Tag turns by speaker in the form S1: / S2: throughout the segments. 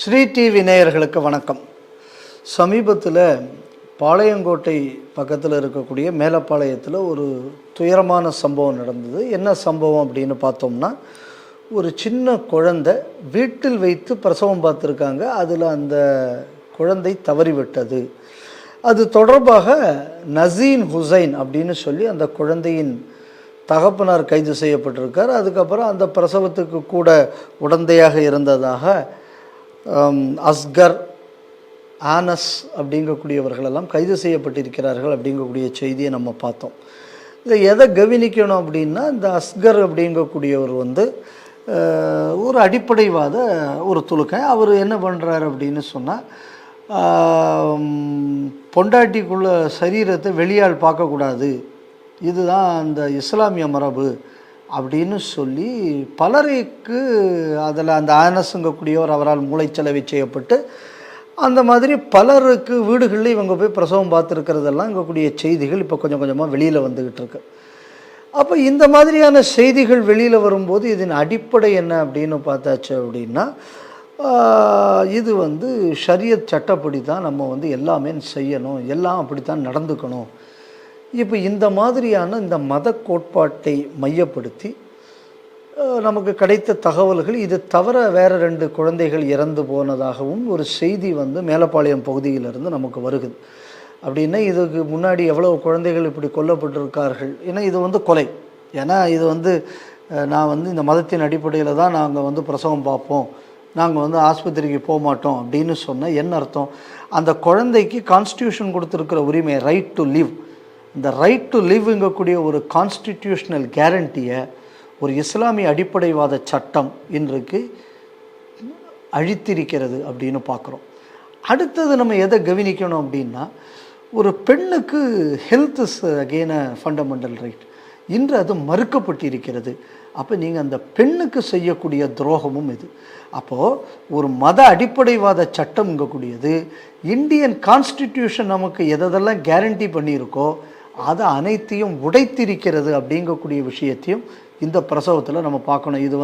S1: Sri TV நேயர்களுக்கு வணக்கம். சமீபத்தில் பாளையங்கோட்டை பக்கத்தில் இருக்கக்கூடிய மேலப்பாளையத்தில் ஒரு துயரமான சம்பவம் நடந்தது. என்ன சம்பவம் அப்படின்னு பார்த்தோம்னா, ஒரு சின்ன குழந்தை வீட்டில் வைத்து பிரசவம் பார்த்துருக்காங்க. அதில் அந்த குழந்தை தவறிவிட்டது. அது தொடர்பாக நசீன் ஹுசைன் அப்படின்னு சொல்லி அந்த குழந்தையின் தகப்பனார் கைது செய்யப்பட்டிருக்கார். அதுக்கப்புறம் அந்த பிரசவத்துக்கு கூட உடந்தையாக இருந்ததாக அஸ்கர், ஆனஸ் அப்படிங்கக்கூடியவர்களெல்லாம் கைது செய்யப்பட்டிருக்கிறார்கள் அப்படிங்கக்கூடிய செய்தியை நம்ம பார்த்தோம். இதை எதை கவனிக்கணும் அப்படின்னா, இந்த அஸ்கர் அப்படிங்கக்கூடியவர் ஒரு அடிப்படைவாத ஒரு துலுக்கன். அவர் என்ன பண்ணுறாரு அப்படின்னு சொன்னால், பொண்டாட்டிக்குள்ள சரீரத்தை வெளியால் பார்க்கக்கூடாது, இதுதான் அந்த இஸ்லாமிய மரபு அப்படின்னு சொல்லி பலருக்கு அதில் அந்த ஆனஸுங்கக்கூடியவர் அவரால் மூளைச்சலவை செய்யப்பட்டு அந்த மாதிரி பலருக்கு வீடுகளில் இவங்க போய் பிரசவம் பார்த்துருக்கிறதெல்லாம் இங்கக்கூடிய செய்திகள் இப்போ கொஞ்சம் கொஞ்சமாக வெளியில் வந்துக்கிட்டு இருக்கு. அப்போ இந்த மாதிரியான செய்திகள் வெளியில் வரும்போது இதன் அடிப்படை என்ன அப்படின்னு பார்த்தாச்சு அப்படின்னா, இது ஷரியத் சட்டப்படி தான் நம்ம எல்லாமே செய்யணும், எல்லாம் அப்படித்தான் நடந்துக்கணும். இப்போ இந்த மாதிரியான இந்த மத கோட்பாட்டை மையப்படுத்தி நமக்கு கிடைத்த தகவல்கள், இது தவிர வேறு 2 குழந்தைகள் இறந்து போனதாகவும் ஒரு செய்தி மேலப்பாளையம் பகுதியிலிருந்து நமக்கு வருகுது. அப்படின்னா இதுக்கு முன்னாடி எவ்வளவு குழந்தைகள் இப்படி கொல்லப்பட்டிருக்கார்கள். ஏன்னா இது கொலை. ஏன்னா இது நான் இந்த மதத்தின் அடிப்படையில் தான் நாங்கள் பிரசவம் பார்ப்போம், நாங்கள் ஆஸ்பத்திரிக்கு போக மாட்டோம் அப்படின்னு சொன்னால் என்ன அர்த்தம்? அந்த குழந்தைக்கு கான்ஸ்டியூஷன் கொடுத்துருக்கிற உரிமை, ரைட் டு லிவ், இந்த ரைட் டு லிவ்ங்கக்கூடிய ஒரு கான்ஸ்டிடியூஷனல் கேரண்டியை ஒரு இஸ்லாமிய அடிப்படைவாத சட்டம் இன்றைக்கு அழித்திருக்கிறது அப்படின்னு பார்க்குறோம். அடுத்தது நம்ம எதை கவனிக்கணும் அப்படின்னா, ஒரு பெண்ணுக்கு health is again a fundamental right. இன்று அது மறுக்கப்பட்டிருக்கிறது. அப்போ நீங்கள் அந்த பெண்ணுக்கு செய்யக்கூடிய துரோகமும் இது. அப்போது ஒரு மத அடிப்படைவாத சட்டம்ங்கக்கூடியது இந்தியன் கான்ஸ்டிடியூஷன் நமக்கு எதெல்லாம் கேரண்டி பண்ணியிருக்கோ அதை அனைத்தையும் உடைத்திருக்கிறது அப்படிங்கக்கூடிய விஷயத்தையும் இந்த பிரசவத்தில் நம்ம பார்க்கணும். இது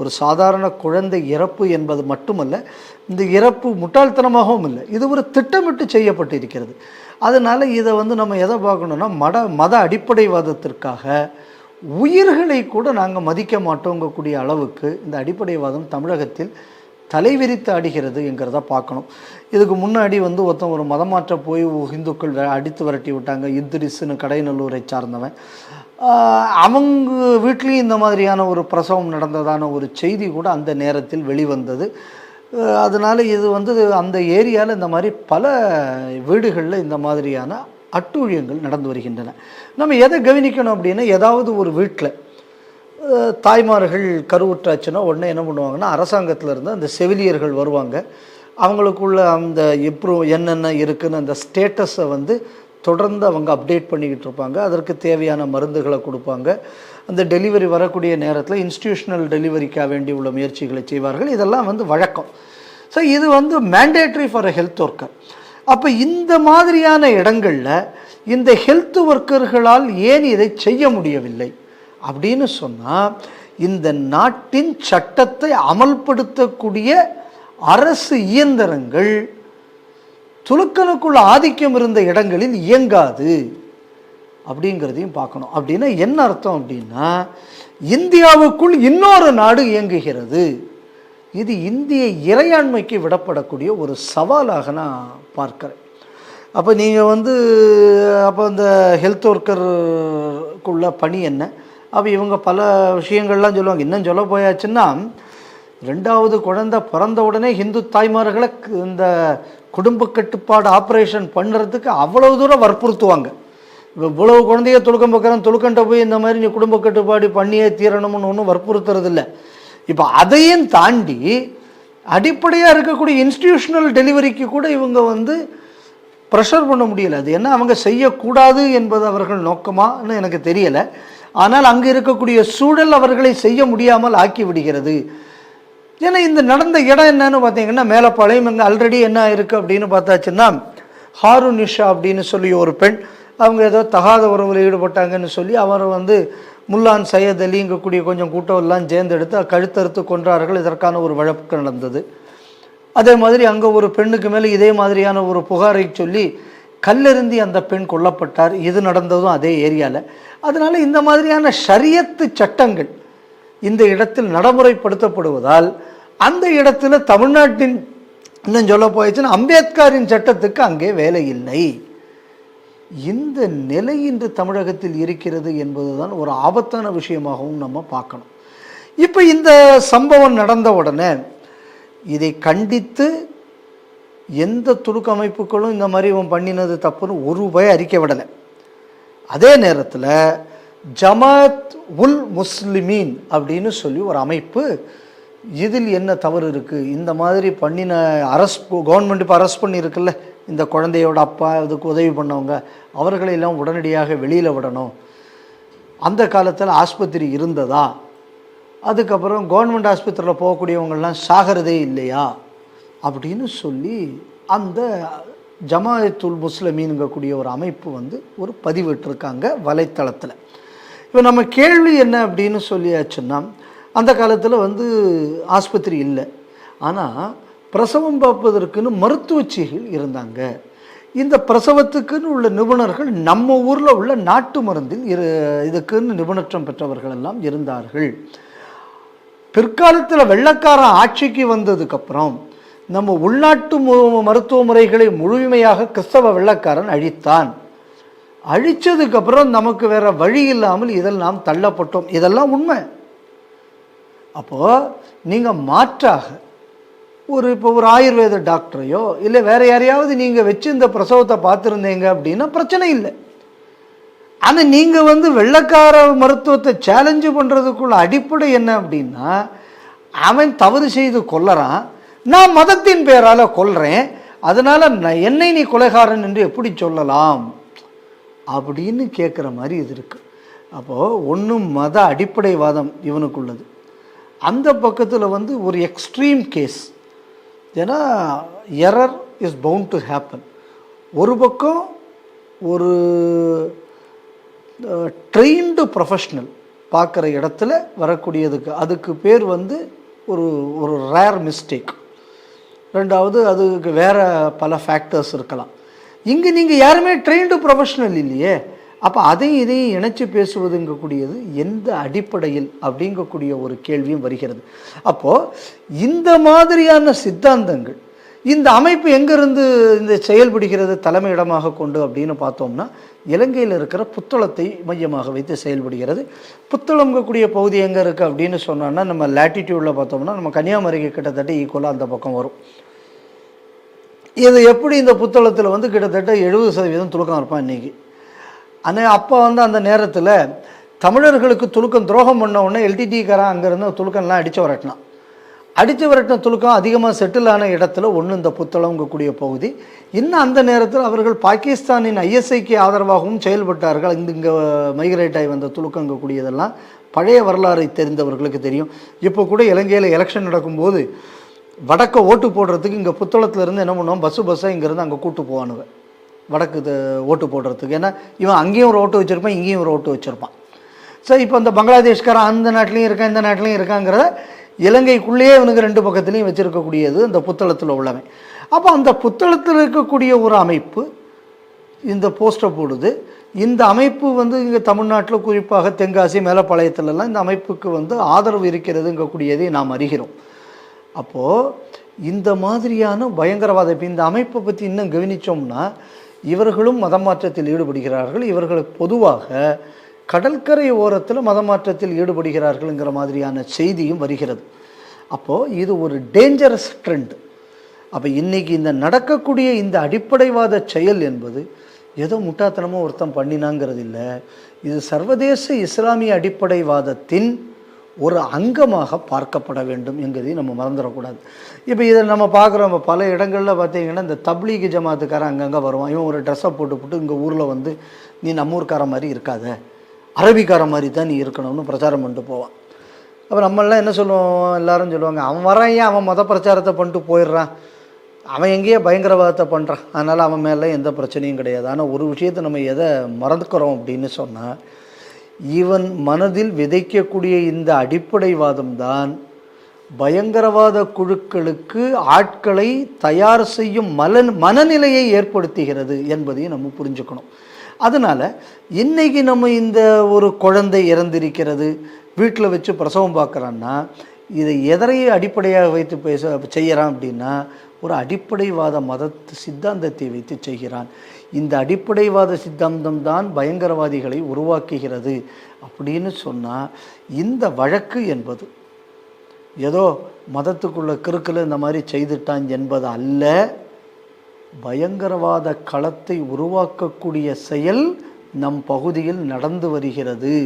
S1: ஒரு சாதாரண குழந்தை இறப்பு என்பது மட்டுமல்ல, இந்த இறப்பு முட்டாள்தனமாகவும் இல்லை, இது ஒரு திட்டமிட்டு செய்யப்பட்டிருக்கிறது. அதனால் இதை நம்ம எதை பார்க்கணுன்னா, மத அடிப்படைவாதத்திற்காக உயிர்களை கூட நாங்கள் மதிக்க மாட்டோங்கக்கூடிய அளவுக்கு இந்த அடிப்படைவாதம் தமிழகத்தில் தலைவிரித்து ஆடுகிறது என்கிறத பார்க்கணும். இதுக்கு முன்னாடி ஒருத்தன் ஒரு மதமாற்ற போய் இந்துக்கள் அடித்து விரட்டி விட்டாங்க. இத்ரிஸ்னு கடைநல்லூரை சார்ந்தவன், அவங்க வீட்லேயும் இந்த மாதிரியான ஒரு பிரசவம் நடந்ததான ஒரு செய்தி கூட அந்த நேரத்தில் வெளிவந்தது. அதனால் இது அந்த ஏரியாவில் இந்த மாதிரி பல வீடுகளில் இந்த மாதிரியான அட்டூழியங்கள் நடந்து வருகின்றன. நம்ம எதை கவனிக்கணும் அப்படின்னா, ஏதாவது ஒரு வீட்டில் தாய்மார்கள் கருவுற்றாச்சுன்னா உடனே என்ன பண்ணுவாங்கன்னா, அரசாங்கத்திலேருந்து அந்த செவிலியர்கள் வருவாங்க. அவங்களுக்குள்ள அந்த என்னென்ன இருக்குன்னு அந்த ஸ்டேட்டஸை தொடர்ந்து அவங்க அப்டேட் பண்ணிக்கிட்டு இருப்பாங்க. அதற்கு தேவையான மருந்துகளை கொடுப்பாங்க. அந்த டெலிவரி வரக்கூடிய நேரத்தில் இன்ஸ்டிடியூஷனல் டெலிவரிக்காக வேண்டி உள்ள முயற்சிகளை செய்வார்கள். இதெல்லாம் வழக்கம். ஸோ இது mandatory for a health worker. அப்போ இந்த மாதிரியான இடங்களில் இந்த ஹெல்த் ஒர்க்கர்களால் ஏன் இதை செய்ய முடியவில்லை அப்படின்னு சொன்னால், இந்த நாட்டின் சட்டத்தை அமல்படுத்தக்கூடிய அரசு இயந்திரங்கள் துலுக்கனுக்குள்ள ஆதிக்கம் இருந்த இடங்களில் இயங்காது அப்படிங்கிறதையும் பார்க்கணும். அப்படின்னா என்ன அர்த்தம் அப்படின்னா, இந்தியாவுக்குள் இன்னொரு நாடு இயங்குகிறது. இது இந்திய இறையாண்மைக்கு விடப்படக்கூடிய ஒரு சவாலாக நான் பார்க்கிறேன். அப்போ நீங்கள் அப்போ இந்த ஹெல்த் ஒர்க்கருக்குள்ள பணி என்ன? அப்போ இவங்க பல விஷயங்கள்லாம் சொல்லுவாங்க. இன்னும் சொல்ல போயாச்சுன்னா, 2வது குழந்தை பிறந்த உடனே ஹிந்து தாய்மார்களை இந்த குடும்ப கட்டுப்பாடு ஆப்ரேஷன் பண்ணுறதுக்கு அவ்வளவு தூரம் வற்புறுத்துவாங்க. இவ்வளவு குழந்தைய துலுக்கண்ட போய் இந்த மாதிரி நீ குடும்ப கட்டுப்பாடு பண்ணியே தீரணும்னு ஒன்றும் வற்புறுத்துறதில்லை. இப்போ அதையும் தாண்டி அடிப்படையாக இருக்கக்கூடிய இன்ஸ்டிடியூஷனல் டெலிவரிக்கு கூட இவங்க ப்ரெஷர் பண்ண முடியலை. அது என்ன அவங்க செய்யக்கூடாது என்பது அவர்கள் நோக்கமானு எனக்கு தெரியலை. ஆனால் அங்கே இருக்கக்கூடிய சூழல் அவர்களை செய்ய முடியாமல் ஆக்கி விடுகிறது. ஏன்னா இந்த நடந்த இடம் என்னன்னு பார்த்தீங்கன்னா, மேலப்பாளையம். இங்கே ஆல்ரெடி என்ன இருக்குது அப்படின்னு பார்த்தாச்சுன்னா, ஹாருனிஷா அப்படின்னு சொல்லி ஒரு பெண், அவங்க ஏதோ தகாத உறவில் ஈடுபட்டாங்கன்னு சொல்லி அவர் முல்லான் சையத் அலிங்கக்கூடிய கொஞ்சம் கூட்டம் எல்லாம் சேர்ந்தெடுத்து கழுத்தறுத்து கொன்றார்கள். இதற்கான ஒரு வழக்கு நடந்தது. அதே மாதிரி அங்கே ஒரு பெண்ணுக்கு மேலே இதே மாதிரியான ஒரு புகாரை சொல்லி கல்லெறிந்தி அந்த பெண் கொல்லப்பட்டார். இது நடந்ததும் அதே ஏரியாவில். அதனால் இந்த மாதிரியான ஷரியத்து சட்டங்கள் இந்த இடத்தில் நடைமுறைப்படுத்தப்படுவதால் அந்த இடத்துல தமிழ்நாட்டின் இன்னும் சொல்ல போயிடுச்சுன்னா அம்பேத்கரின் சட்டத்துக்கு அங்கே வேலை இல்லை. இந்த நிலை இன்று தமிழகத்தில் இருக்கிறது என்பதுதான் ஒரு ஆபத்தான விஷயமாகவும் நம்ம பார்க்கணும். இப்போ இந்த சம்பவம் நடந்த உடனே இதை கண்டித்து எந்த துடுக்க அமைப்புகளும் இந்த மாதிரி இவன் பண்ணினது தப்புன்னு ஒரு ரூபாய் அறிக்கை விடலை. அதே நேரத்தில் ஜமாத் உல் முஸ்லிமீன் அப்படின்னு சொல்லி ஒரு அமைப்பு, இதில் என்ன தவறு இருக்குது, இந்த மாதிரி பண்ணின கவர்மெண்ட் இப்போ அரெஸ்ட் பண்ணியிருக்குல்ல இந்த குழந்தையோட அப்பா, அதுக்கு உதவி பண்ணவங்க, அவர்களையெல்லாம் உடனடியாக வெளியில் விடணும். அந்த காலத்தில் ஆஸ்பத்திரி இருந்ததா, அதுக்கப்புறம் கவர்மெண்ட் ஆஸ்பத்திரியில் போகக்கூடியவங்கள்லாம் சாகிறதே இல்லையா அப்படின்னு சொல்லி அந்த ஜமாயத்துல் முஸ்லிமீன்கக்கூடிய ஒரு அமைப்பு ஒரு பதிவிட்டிருக்காங்க வலைத்தளத்தில். இப்போ நம்ம கேள்வி என்ன அப்படின்னு சொல்லியாச்சுன்னா, அந்த காலத்தில் ஆஸ்பத்திரி இல்லை, ஆனால் பிரசவம் பார்ப்பதற்குன்னு மருத்துவச்சிகள் இருந்தாங்க. இந்த பிரசவத்துக்குன்னு உள்ள நிபுணர்கள் நம்ம ஊரில் உள்ள நாட்டு மருந்தில் இதுக்குன்னு நிபுணத்துவம் பெற்றவர்கள் எல்லாம் இருந்தார்கள். பிற்காலத்தில் வெள்ளைக்காரன் ஆட்சிக்கு வந்ததுக்கப்புறம் நம்ம உள்நாட்டு மருத்துவ முறைகளை முழுமையாக கிறிஸ்தவ வெள்ளைக்காரன் அழித்தான். அழித்ததுக்கப்புறம் நமக்கு வேற வழி இல்லாமல் இதில் நாம் தள்ளப்பட்டோம். இதெல்லாம் உண்மை. அப்போது நீங்கள் மாற்றாக இப்போ ஒரு ஆயுர்வேத டாக்டரையோ இல்லை வேற யாரையாவது நீங்கள் வச்சு இந்த பிரசவத்தை பார்த்துருந்தீங்க அப்படின்னா பிரச்சனை இல்லை. ஆனால் நீங்கள் வெள்ளைக்கார மருத்துவத்தை சேலஞ்சு பண்ணுறதுக்குள்ள அடிப்படை என்ன அப்படின்னா, அவன் தவறு செய்து கொல்லறான், நான் மதத்தின் பேரால் கொல்றேன், அதனால் என்னை நீ கொலைகாரன் என்று எப்படி சொல்லலாம் அப்படின்னு கேட்குற மாதிரி இது இருக்குது. அப்போது ஒன்றும் மத அடிப்படைவாதம் இவனுக்குள்ளது. அந்த பக்கத்தில் ஒரு எக்ஸ்ட்ரீம் கேஸ். ஏன்னா error is bound to happen. ஒரு பக்கம் ஒரு ட்ரெயின்டு ப்ரொஃபஷ்னல் பார்க்குற இடத்துல வரக்கூடியதுக்கு அதுக்கு பேர் ஒரு ஒரு ரேர் மிஸ்டேக். ரெண்டாவது அதுக்கு வேறு பல ஃபேக்டர்ஸ் இருக்கலாம். இங்கே நீங்கள் யாருமே ட்ரெயின்டு ப்ரொஃபஷ்னல் இல்லையே, அப்போ அதையும் இதையும் இணைச்சி பேசுவதுங்கக்கூடியது எந்த அடிப்படையில் அப்படிங்கக்கூடிய ஒரு கேள்வியும் வருகிறது. அப்போது இந்த மாதிரியான சித்தாந்தங்கள் இந்த அமைப்பு எங்கேருந்து இந்த செயல்படுகிறது தலைமையிடமாக கொண்டு அப்படின்னு பார்த்தோம்னா, இலங்கையில் இருக்கிற புத்தளத்தை மையமாக வைத்து செயல்படுகிறது. புத்தளம்கக்கூடிய பகுதி எங்கே இருக்குது அப்படின்னு சொன்னோன்னா, நம்ம லேட்டிடியூடில் பார்த்தோம்னா நம்ம கன்னியாகுமரிக்கு கிட்டத்தட்ட ஈக்குவலாக அந்த பக்கம் வரும். இது எப்படி இந்த புத்தளத்தில் கிட்டத்தட்ட 70% துலுக்கம் இருப்பான் இன்றைக்கி. ஆனால் அப்போ அந்த நேரத்தில் தமிழர்களுக்கு துலுக்கம் துரோகம் பண்ண உடனே எல்டிடிக்காரன் அங்கேருந்து துலுக்கம்லாம் அடித்து வரட்டின துலுக்கம் அதிகமாக செட்டில் ஆன இடத்துல ஒன்று இந்த புத்தளம்ங்கக்கூடிய பகுதி. இன்னும் அந்த நேரத்தில் அவர்கள் பாகிஸ்தானின் ஐஎஸ்ஐக்கு ஆதரவாகவும் செயல்பட்டார்கள். இங்கே மைக்ரேட் ஆகி வந்த துலுக்கங்கக்கூடியதெல்லாம் பழைய வரலாறை தெரிந்தவர்களுக்கு தெரியும். இப்போ கூட இலங்கையில் எலெக்ஷன் நடக்கும்போது வடக்க ஓட்டு போடுறதுக்கு இங்கே புத்தளத்துலேருந்து என்ன பண்ணுவோம், பஸ்ஸாக இங்கேருந்து அங்கே கூட்டு போவானுங்க வடக்கு ஓட்டு போடுறதுக்கு. ஏன்னா இவன் அங்கேயும் ஒரு ஓட்டு வச்சுருப்பான், இங்கேயும் ஒரு ஓட்டு வச்சுருப்பான். ஸோ இப்போ அந்த பங்களாதேஷ்காரன் அந்த நாட்டிலையும் இருக்கான் இந்த நாட்டிலையும் இருக்காங்கிறத இலங்கைக்குள்ளேயே இவனுக்கு 2 பக்கத்துலையும் வச்சுருக்கக்கூடியது அந்த புத்தளத்தில் உள்ளவன். அப்போ அந்த புத்தளத்தில் இருக்கக்கூடிய ஒரு அமைப்பு இந்த போஸ்டர் போடுது. இந்த அமைப்பு இங்கே தமிழ்நாட்டில் குறிப்பாக தென்காசி மேலப்பாளையத்திலலாம் இந்த அமைப்புக்கு ஆதரவு இருக்கிறதுங்கக்கூடியதை நாம் அறிகிறோம். அப்போது இந்த மாதிரியான பயங்கரவாத இப்போ இந்த அமைப்பை பற்றி இன்னும் கவனித்தோம்னா, இவர்களும் மதமாற்றத்தில் ஈடுபடுகிறார்கள். இவர்களுக்கு பொதுவாக கடற்கரை ஓரத்தில் மதமாற்றத்தில் ஈடுபடுகிறார்கள்ங்கிற மாதிரியான செய்தியும் வருகிறது. அப்போது இது ஒரு டேஞ்சரஸ் ட்ரெண்ட். அப்போ இன்றைக்கி இந்த நடக்கக்கூடிய இந்த அடிப்படைவாத செயல் என்பது ஏதோ முட்டாத்தனமாக ஒருத்தன் பண்ணினாங்கிறது இல்லை. இது சர்வதேச இஸ்லாமிய அடிப்படைவாதத்தின் ஒரு அங்கமாக பார்க்கப்பட வேண்டும் என்கிறதை நம்ம மறந்துடக்கூடாது. இப்போ இதை நம்ம பார்க்குறோம், பல இடங்களில் பார்த்தீங்கன்னா இந்த தப்லீக் ஜமாத்துக்காரன் அங்கங்கே வருவான். இவன் ஒரு ட்ரெஸ்ஸை போட்டு இங்கே ஊரில் நீ நம்ம ஊர்க்கார மாதிரி இருக்காத, அரபிக்கார மாதிரி தான் நீ இருக்கணும்னு பிரச்சாரம் பண்ணிட்டு போவான். அப்போ நம்மளாம் என்ன சொல்லுவோம், எல்லாரும் சொல்லுவாங்க, அவன் வரான், ஏன் அவன் மத பிரச்சாரத்தை பண்ணிட்டு போயிடுறான், அவன் எங்கேயோ பயங்கரவாதத்தை பண்ணுறான், அதனால் அவன் மேலே எந்த பிரச்சனையும் கிடையாது. ஆனால் ஒரு விஷயத்தை நம்ம எதை மறந்துக்கிறோம் அப்படின்னு சொன்னால், இவன் மனதில் விதைக்கக்கூடிய இந்த அடிப்படைவாதம் தான் பயங்கரவாத குழுக்களுக்கு ஆட்களை தயார் செய்யும் மனநிலையை ஏற்படுத்துகிறது என்பதையும் நம்ம புரிஞ்சுக்கணும். அதனால் இன்றைக்கி நம்ம இந்த ஒரு குழந்தை இறந்திருக்கிறது, வீட்டில் வச்சு பிரசவம் பார்க்குறான்னா இதை எதரையே அடிப்படையாக வைத்து செய்கிறான் அப்படின்னா ஒரு அடிப்படைவாத சித்தாந்தத்தை வைத்து செய்கிறான். இந்த அடிப்படைவாத சித்தாந்தம் தான் பயங்கரவாதிகளை உருவாக்குகிறது அப்படின்னு சொன்னால் இந்த வழக்கு என்பது ஏதோ மதத்துக்குள்ள கிறுக்கில் இந்த மாதிரி செய்துட்டான் என்பது அல்ல. பயங்கரவாத களத்தை உருவாக்கக்கூடிய செயல் நம் பகுதியில் நடந்து வருகிறது.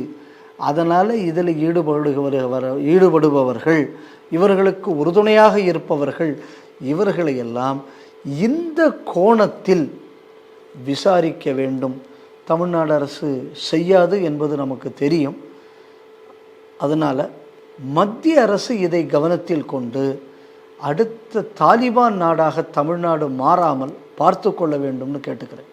S1: அதனால் இதில் ஈடுபடுபவர்கள், இவர்களுக்கு உறுதுணையாக இருப்பவர்கள், இவர்களையெல்லாம் இந்த கோணத்தில் விசாரிக்க வேண்டும். தமிழ்நாடு அரசு செய்யாது என்பது நமக்கு தெரியும். அதனால் மத்திய அரசு இதை கவனத்தில் கொண்டு அடுத்த தாலிபான் நாடாக தமிழ்நாடு மாறாமல் பார்த்து கொள்ள வேண்டும்னு கேட்டுக்கிறேன்.